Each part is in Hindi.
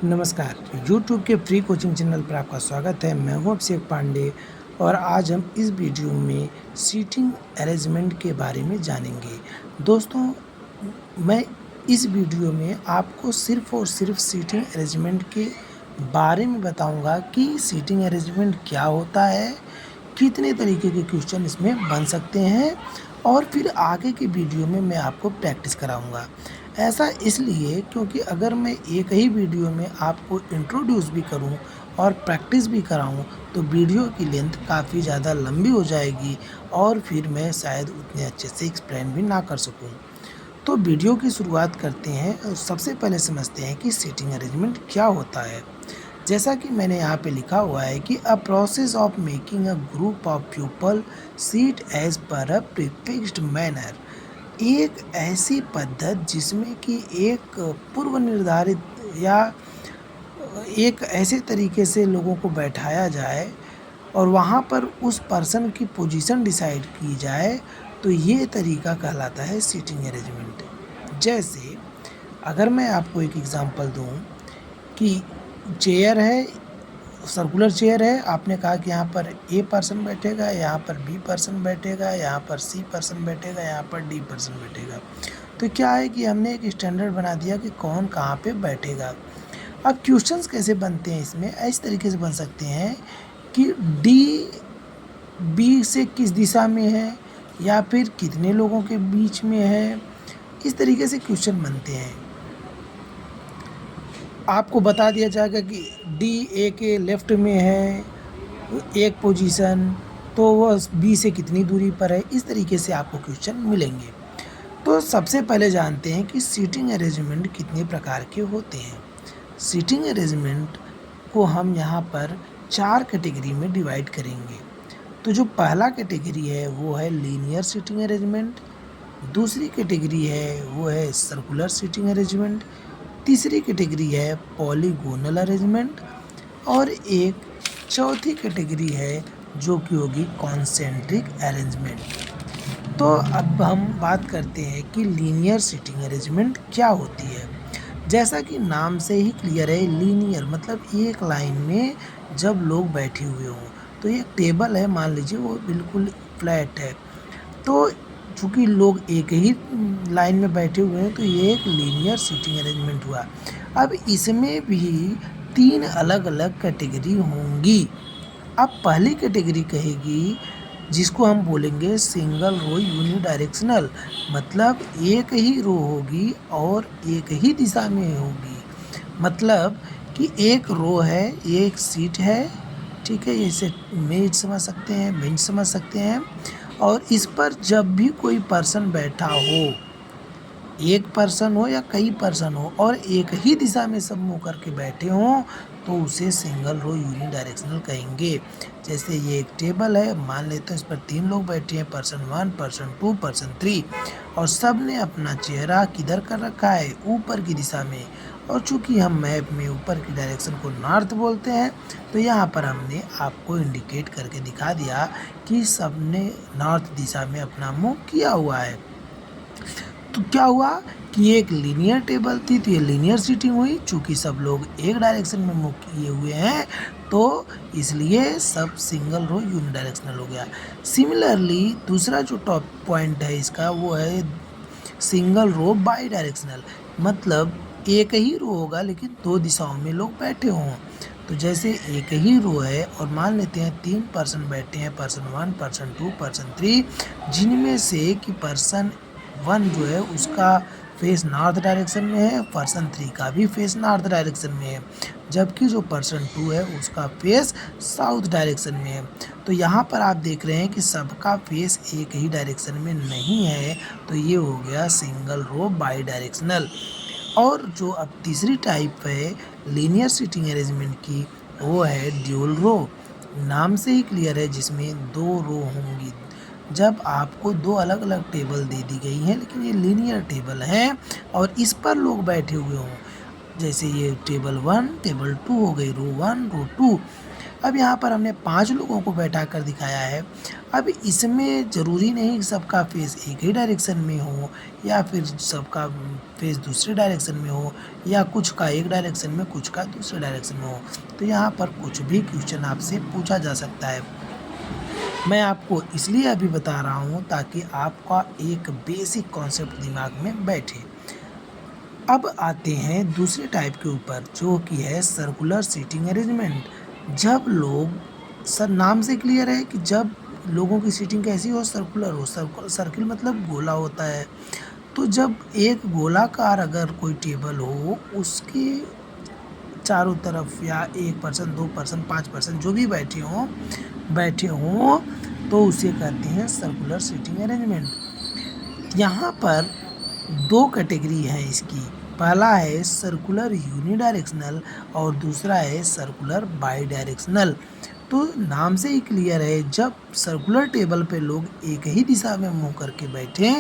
नमस्कार, YouTube के फ्री कोचिंग चैनल पर आपका स्वागत है। मैं हूं अभिषेक पांडे और आज हम इस वीडियो में सीटिंग अरेंजमेंट के बारे में जानेंगे। दोस्तों, मैं इस वीडियो में आपको सिर्फ़ और सिर्फ़ सीटिंग अरेंजमेंट के बारे में बताऊंगा कि सीटिंग अरेंजमेंट क्या होता है, कितने तरीके के क्वेश्चन इसमें बन सकते हैं और फिर आगे के वीडियो में मैं आपको प्रैक्टिस कराऊंगा। ऐसा इसलिए क्योंकि अगर मैं एक ही वीडियो में आपको इंट्रोड्यूस भी करूं और प्रैक्टिस भी कराऊं तो वीडियो की लेंथ काफ़ी ज़्यादा लंबी हो जाएगी और फिर मैं शायद उतने अच्छे से एक्सप्लेन भी ना कर सकूं। तो वीडियो की शुरुआत करते हैं और सबसे पहले समझते हैं कि सीटिंग अरेंजमेंट क्या होता है। जैसा कि मैंने यहाँ पे लिखा हुआ है कि a process of making a group of people seat as per a prefixed manner, एक ऐसी पद्धत जिसमें कि एक पूर्व निर्धारित या एक ऐसे तरीके से लोगों को बैठाया जाए और वहाँ पर उस पर्सन की पोजीशन डिसाइड की जाए, तो ये तरीका कहलाता है सीटिंग अरेंजमेंट। जैसे अगर मैं आपको एक एग्जांपल दूँ कि चेयर है, सर्कुलर चेयर है, आपने कहा कि यहाँ पर ए पर्सन बैठेगा, यहाँ पर बी पर्सन बैठेगा, यहाँ पर सी पर्सन बैठेगा, यहाँ पर डी पर्सन बैठेगा। तो क्या है कि हमने एक स्टैंडर्ड बना दिया कि कौन कहाँ पे बैठेगा। अब क्वेश्चंस कैसे बनते हैं इसमें, इस तरीके से बन सकते हैं कि डी बी से किस दिशा में है या फिर कितने लोगों के बीच में है, इस तरीके से क्वेश्चन बनते हैं। आपको बता दिया जाएगा कि डी ए के लेफ़्ट में है एक पोजीशन, तो वह बी से कितनी दूरी पर है, इस तरीके से आपको क्वेश्चन मिलेंगे। तो सबसे पहले जानते हैं कि सीटिंग अरेंजमेंट कितने प्रकार के होते हैं। सीटिंग अरेंजमेंट को हम यहाँ पर 4 कैटेगरी में डिवाइड करेंगे। तो जो पहला कैटेगरी है वो है लीनियर सीटिंग अरेंजमेंट, दूसरी कैटेगरी है वो है सर्कुलर सीटिंग अरेंजमेंट, तीसरी कैटेगरी है पॉलीगोनल अरेंजमेंट और एक चौथी कैटेगरी है जो कि होगी कॉन्सेंट्रिक अरेंजमेंट। तो अब हम बात करते हैं कि लीनियर सीटिंग अरेंजमेंट क्या होती है। जैसा कि नाम से ही क्लियर है, लीनियर मतलब एक लाइन में जब लोग बैठे हुए हों। तो ये टेबल है, मान लीजिए वो बिल्कुल फ्लैट है, तो चूँकि लोग एक ही लाइन में बैठे हुए हैं तो ये एक लीनियर सीटिंग अरेंजमेंट हुआ। अब इसमें भी 3 अलग-अलग कैटेगरी होंगी। अब पहली कैटेगरी कहेगी जिसको हम बोलेंगे सिंगल रो यूनिडायरेक्शनल, मतलब एक ही रो होगी और एक ही दिशा में होगी। मतलब कि एक रो है, एक सीट है, ठीक है, इसे मेज समझ सकते हैं, बेंच समझ सकते हैं और इस पर जब भी कोई पर्सन बैठा हो, एक पर्सन हो या कई पर्सन हो और एक ही दिशा में सब मुँह करके बैठे हों तो उसे सिंगल रो यूनिडायरेक्शनल कहेंगे। जैसे ये एक टेबल है, मान लेते हैं इस पर 3 लोग बैठे हैं, पर्सन 1, पर्सन 2, पर्सन 3 और सब ने अपना चेहरा किधर कर रखा है, ऊपर की दिशा में। और चूँकि हम मैप में ऊपर की डायरेक्शन को नॉर्थ बोलते हैं तो यहाँ पर हमने आपको इंडिकेट करके दिखा दिया कि सब ने नॉर्थ दिशा में अपना मुँह किया हुआ है। तो क्या हुआ कि एक लीनियर टेबल थी तो ये लीनियर सीटिंग हुई, चूँकि सब लोग एक डायरेक्शन में मूव किए हुए हैं तो इसलिए सब सिंगल रो यूनिडायरेक्शनल हो गया। सिमिलरली दूसरा जो टॉप पॉइंट है इसका वो है सिंगल रो बाई डायरेक्शनल, मतलब एक ही रो होगा लेकिन 2 दिशाओं में लोग बैठे हों। तो जैसे एक ही रो है और मान लेते हैं 3 पर्सन बैठे हैं, पर्सन 1, पर्सन 2, पर्सन 3, जिनमें से कि पर्सन 1 जो है उसका फेस नॉर्थ डायरेक्शन में है, पर्सन 3 का भी फेस नॉर्थ डायरेक्शन में है, जबकि जो पर्सन 2 है उसका फेस साउथ डायरेक्शन में है। तो यहाँ पर आप देख रहे हैं कि सबका फेस एक ही डायरेक्शन में नहीं है, तो ये हो गया सिंगल रो बाई डायरेक्शनल। और जो अब तीसरी टाइप है लीनियर सीटिंग अरेंजमेंट की, वो है ड्यूल रो। नाम से ही क्लियर है, जिसमें 2 रो होंगी। जब आपको 2 अलग-अलग टेबल दे दी गई हैं लेकिन ये लीनियर टेबल हैं और इस पर लोग बैठे हुए हों, जैसे ये टेबल 1, टेबल 2 हो गई, रो 1, रो 2। अब यहाँ पर हमने 5 लोगों को बैठा कर दिखाया है। अब इसमें ज़रूरी नहीं कि सबका फेस एक ही डायरेक्शन में हो या फिर सबका फेस दूसरे डायरेक्शन में हो या कुछ का एक डायरेक्शन में कुछ का दूसरे डायरेक्शन में हो। तो यहाँ पर कुछ भी क्वेश्चन आपसे पूछा जा सकता है। मैं आपको इसलिए अभी बता रहा हूँ ताकि आपका एक बेसिक कॉन्सेप्ट दिमाग में बैठे। अब आते हैं दूसरे टाइप के ऊपर जो कि है सर्कुलर सीटिंग अरेंजमेंट। जब लोग सर नाम से क्लियर है कि जब लोगों की सीटिंग कैसी हो, सर्कुलर हो। सर्किल मतलब गोला होता है। तो जब एक गोलाकार अगर कोई टेबल हो उसके चारों तरफ या 1 पर्सन 2 पर्सन 5 पर्सन जो भी बैठे हों तो उसे कहते हैं सर्कुलर सीटिंग अरेंजमेंट। यहाँ पर 2 कैटेगरी है इसकी। पहला है सर्कुलर यूनिडायरेक्शनल और दूसरा है सर्कुलर बाई डायरेक्शनल। तो नाम से ही क्लियर है, जब सर्कुलर टेबल पे लोग एक ही दिशा में मुंह करके बैठे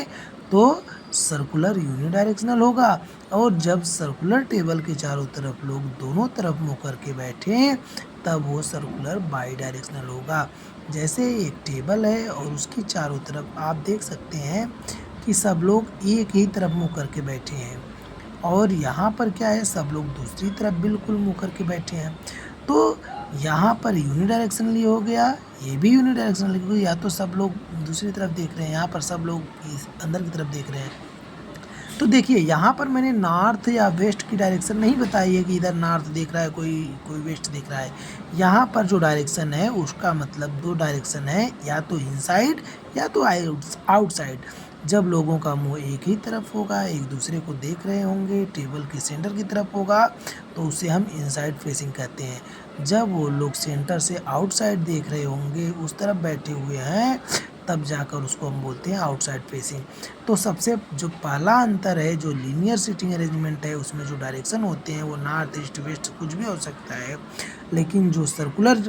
तो सर्कुलर यूनिडायरेक्शनल होगा, और जब सर्कुलर टेबल के चारों तरफ लोग दोनों तरफ मुंह करके बैठे तब वो सर्कुलर बाई डायरेक्शनल होगा। जैसे एक टेबल है और उसके चारों तरफ आप देख सकते हैं कि सब लोग एक ही तरफ मुँह करके बैठे हैं, और यहाँ पर क्या है, सब लोग दूसरी तरफ बिल्कुल मुँह करके बैठे हैं। तो यहाँ पर यूनिडायरेक्शनली हो गया, ये भी यूनिडायरेक्शनली, क्योंकि या तो सब लोग दूसरी तरफ देख रहे हैं, यहाँ पर सब लोग इस अंदर की तरफ देख रहे हैं। तो देखिए यहाँ पर मैंने नॉर्थ या वेस्ट की डायरेक्शन नहीं बताई है कि इधर नॉर्थ देख रहा है कोई वेस्ट देख रहा है। यहाँ पर जो डायरेक्शन है उसका मतलब 2 डायरेक्शन है, या तो इनसाइड या तो आउटसाइड। जब लोगों का मुंह एक ही तरफ होगा, एक दूसरे को देख रहे होंगे, टेबल के सेंटर की तरफ होगा तो उसे हम इनसाइड फेसिंग कहते हैं। जब वो लोग सेंटर से आउटसाइड देख रहे होंगे, उस तरफ बैठे हुए हैं, तब जाकर उसको हम बोलते हैं आउटसाइड फेसिंग। तो सबसे जो पहला अंतर है, जो लीनियर सीटिंग अरेंजमेंट है, उसमें जो डायरेक्शन होते हैं वो नॉर्थ ईस्ट वेस्ट कुछ भी हो सकता है, लेकिन जो सर्कुलर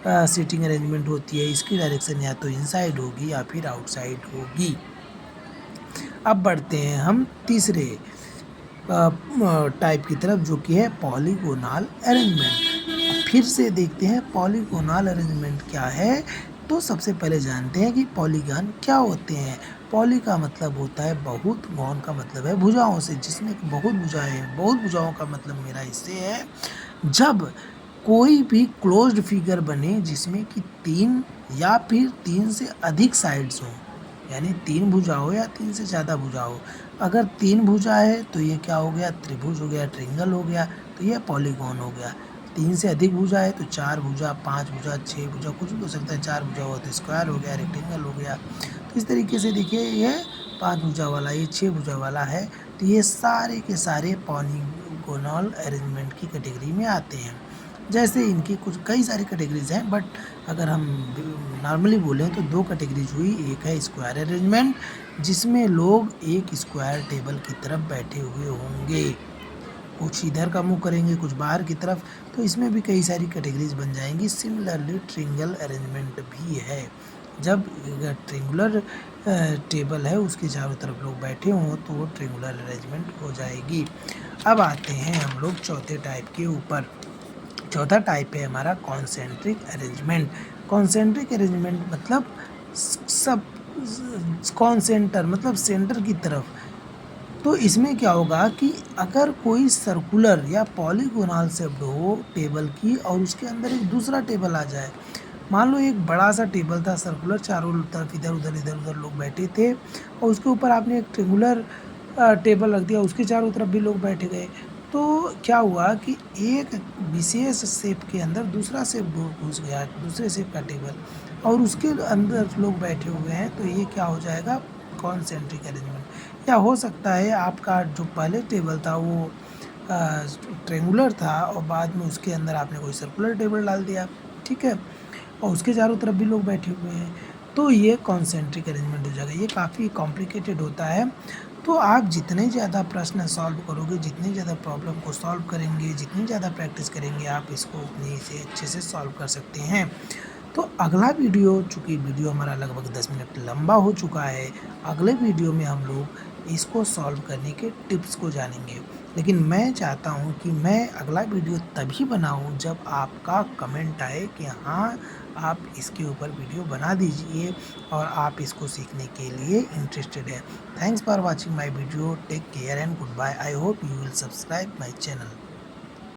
सीटिंग अरेंजमेंट होती है इसकी डायरेक्शन या तो इनसाइड होगी या फिर आउटसाइड होगी। अब बढ़ते हैं हम तीसरे टाइप की तरफ जो कि है पॉलीगोनल अरेंजमेंट। फिर से देखते हैं पॉलीगोनल अरेंजमेंट क्या है। तो सबसे पहले जानते हैं कि पॉलीगन क्या होते हैं। पॉली का मतलब होता है बहुत, गॉन का मतलब है भुजाओं से, जिसमें बहुत भुजाएं हैं। बहुत भुजाओं का मतलब मेरा इससे है जब कोई भी क्लोज्ड फिगर बने जिसमें कि 3 या फिर 3 से अधिक साइड्स हों, यानी 3 भुजा हो या 3 से ज़्यादा भुजा हो। अगर 3 भुजा है तो ये क्या हो गया, त्रिभुज हो गया, ट्रिंगल हो गया, तो ये पॉलीगॉन हो गया। 3 से अधिक भुजा है तो 4 भुजा, 5 भुजा, 6 भुजा, कुछ भी हो सकता है। 4 भुजा हो तो स्क्वायर हो गया, रेक्टेंगल हो गया। तो इस तरीके से देखिए ये 5 भुजा वाला, ये 6 भुजा वाला है। तो ये सारे के सारे पॉलीगोनल अरेंजमेंट की कैटेगरी में आते हैं। जैसे इनकी कुछ कई सारी कैटेगरीज हैं, बट अगर हम नॉर्मली बोलें तो 2 कैटेगरीज हुई। एक है स्क्वायर अरेंजमेंट, जिसमें लोग एक स्क्वायर टेबल की तरफ बैठे हुए होंगे, कुछ इधर का मुंह करेंगे कुछ बाहर की तरफ, तो इसमें भी कई सारी कैटेगरीज बन जाएंगी। सिमिलरली ट्रिंगल अरेंजमेंट भी है, जब ट्रिंगुलर टेबल है उसके चारों तरफ लोग बैठे हों तो वो ट्रिंगुलर अरेंजमेंट हो जाएगी। अब आते हैं हम लोग चौथे टाइप के ऊपर। चौथा टाइप है हमारा कॉन्सेंट्रिक अरेंजमेंट। कॉन्सेंट्रिक अरेंजमेंट मतलब सब कॉन्सेंटर मतलब सेंटर की तरफ। तो इसमें क्या होगा कि अगर कोई सर्कुलर या पॉलीगोनल शेप्ड हो टेबल की और उसके अंदर एक दूसरा टेबल आ जाए, मान लो एक बड़ा सा टेबल था सर्कुलर, चारों तरफ इधर उधर लोग बैठे थे, और उसके ऊपर आपने एक ट्रेंगुलर टेबल रख दिया, उसके चारों तरफ भी लोग बैठे गए। तो क्या हुआ कि एक विशेष शेप के अंदर दूसरा शेप घुस गया, दूसरे शेप का टेबल, और उसके अंदर लोग बैठे हुए हैं, तो ये क्या हो जाएगा, कॉन्सेंट्रिक अरेंजमेंट। या हो सकता है आपका जो पहले टेबल था वो ट्रेंगुलर था और बाद में उसके अंदर आपने कोई सर्कुलर टेबल डाल दिया, ठीक है, और उसके चारों तरफ भी लोग बैठे हुए हैं, तो ये कॉन्सेंट्रिक अरेंजमेंट हो जाएगा। ये काफ़ी कॉम्प्लिकेटेड होता है। तो आप जितने ज़्यादा प्रश्न सॉल्व करोगे, जितनी ज़्यादा प्रॉब्लम को सॉल्व करेंगे, जितनी ज़्यादा प्रैक्टिस करेंगे, आप इसको उतनी से अच्छे से सॉल्व कर सकते हैं। तो अगला वीडियो, चूँकि वीडियो हमारा लगभग 10 मिनट लंबा हो चुका है, अगले वीडियो में हम लोग इसको सॉल्व करने के टिप्स को जानेंगे। लेकिन मैं चाहता हूँ कि मैं अगला वीडियो तभी बनाऊँ जब आपका कमेंट आए कि हाँ, आप इसके ऊपर वीडियो बना दीजिए और आप इसको सीखने के लिए इंटरेस्टेड हैं। Thanks for watching my video. Take care and goodbye. I hope you will subscribe my channel.